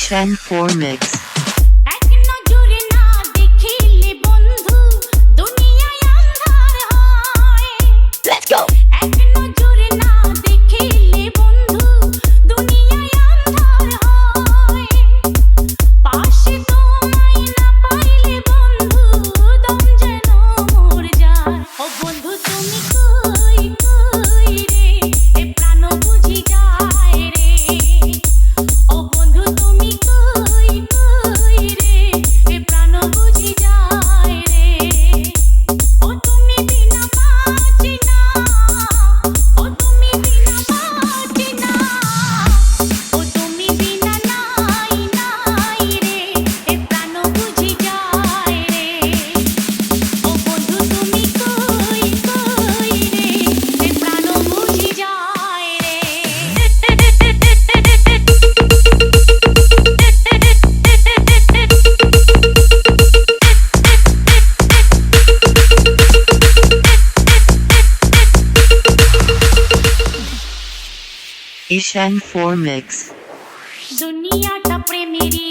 Ishan 4 Mix. এক নজরে না দেখিলে বন্ধু দুনিয়ায় আন্ধার হয়। Let's go. এক নজরে না দেখিলে বন্ধু দুনিয়ায় আন্ধার হয়। পাশে তোমায় না পাইলে বন্ধু দম যেন মর যায়। ও বন্ধু তুমি কই কই রে এ প্রাণ বুঝি যায় রে। ও বন্ধু তুমি কই কই রে এ প্রাণ বুঝি যায় রে। ও তুমি বিনা বাঁচি না, ও তুমি বিনা বাঁচি না, ও তুমি বিনা নাই নাই রে এ প্রাণ বুঝি যায় রে। ও বন্ধু তুমি কই কই রে এ প্রাণ বুঝি যায় রে। Ishan 4 Mix. দুনিয়াটা প্রেমেরই